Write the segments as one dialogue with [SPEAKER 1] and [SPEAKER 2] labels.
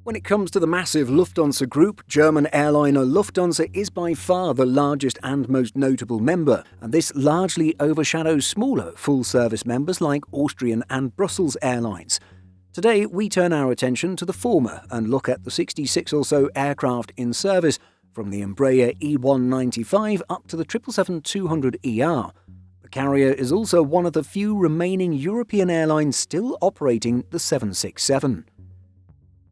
[SPEAKER 1] When it comes to the massive Lufthansa group, German airliner Lufthansa is by far the largest and most notable member, and this largely overshadows smaller full-service members like Austrian and Brussels Airlines. Today, we turn our attention to the former and look at the 66 or so aircraft in service, from the Embraer E195 up to the 777-200ER. The carrier is also one of the few remaining European airlines still operating the 767.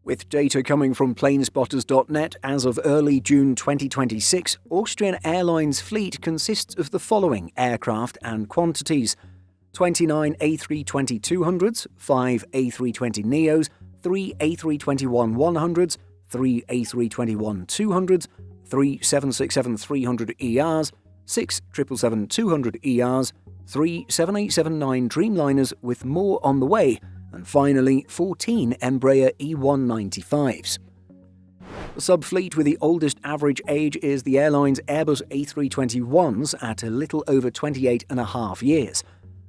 [SPEAKER 1] With data coming from planespotters.net, as of early June 2026, Austrian Airlines' fleet consists of the following aircraft and quantities: 29 A320-200s, 5 A320neos, 3 A321-100s, 3 A321-200s, 3 767-300ERs, 6 777-200ERs, 3 787-9 Dreamliners with more on the way, and finally 14 Embraer E195s. The subfleet with the oldest average age is the airline's Airbus A321s at a little over 28.5 years.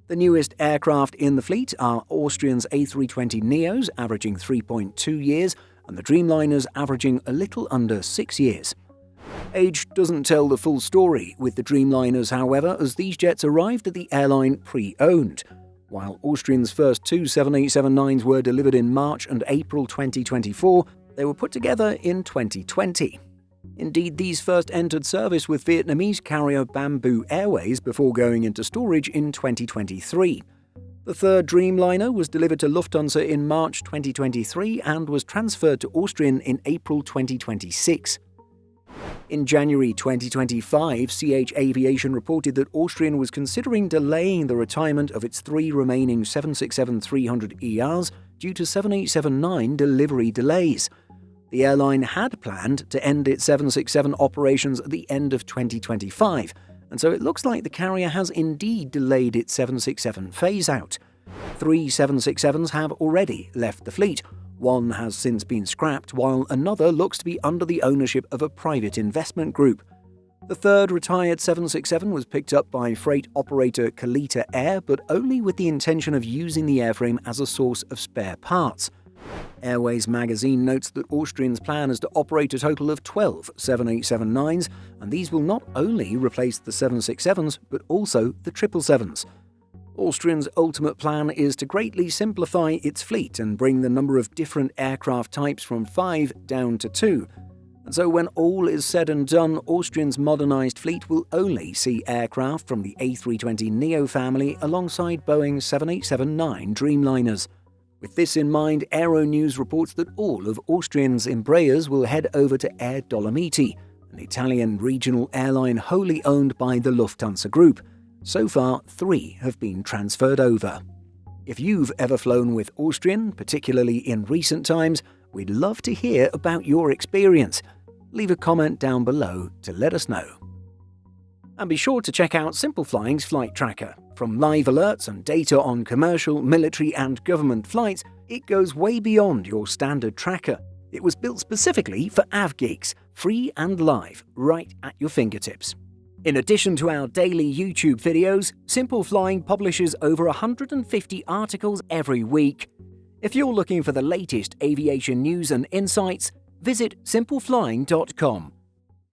[SPEAKER 1] The newest aircraft in the fleet are Austrian's A320neos, averaging 3.2 years, and the Dreamliners averaging a little under 6 years. Age doesn't tell the full story with the Dreamliners, however, as these jets arrived at the airline pre-owned. While Austrian's first two 787-9s were delivered in March and April 2024, they were put together in 2020. Indeed, these first entered service with Vietnamese carrier Bamboo Airways before going into storage in 2023. The third Dreamliner was delivered to Lufthansa in March 2023 and was transferred to Austrian in April 2026. In January 2025, CH Aviation reported that Austrian was considering delaying the retirement of its three remaining 767-300ERs due to 787-9 delivery delays. The airline had planned to end its 767 operations at the end of 2025, and so it looks like the carrier has indeed delayed its 767 phase-out. 3 767s have already left the fleet. One has since been scrapped, while another looks to be under the ownership of a private investment group. The third retired 767 was picked up by freight operator Kalita Air, but only with the intention of using the airframe as a source of spare parts. Airways magazine notes that Austrian's plan is to operate a total of 12 787-9s, and these will not only replace the 767s, but also the 777s. Austrian's ultimate plan is to greatly simplify its fleet and bring the number of different aircraft types from 5 down to 2. And so when all is said and done, Austrian's modernised fleet will only see aircraft from the A320neo family alongside Boeing's 787-9 Dreamliners. With this in mind, Aeronews reports that all of Austrian's Embraers will head over to Air Dolomiti, an Italian regional airline wholly owned by the Lufthansa Group. So far, 3 have been transferred over. If you've ever flown with Austrian, particularly in recent times, we'd love to hear about your experience. Leave a comment down below to let us know. And be sure to check out Simple Flying's flight tracker. From live alerts and data on commercial, military and government flights, it goes way beyond your standard tracker. It was built specifically for AvGeeks, free and live, right at your fingertips. In addition to our daily YouTube videos, Simple Flying publishes over 150 articles every week. If you're looking for the latest aviation news and insights, visit simpleflying.com.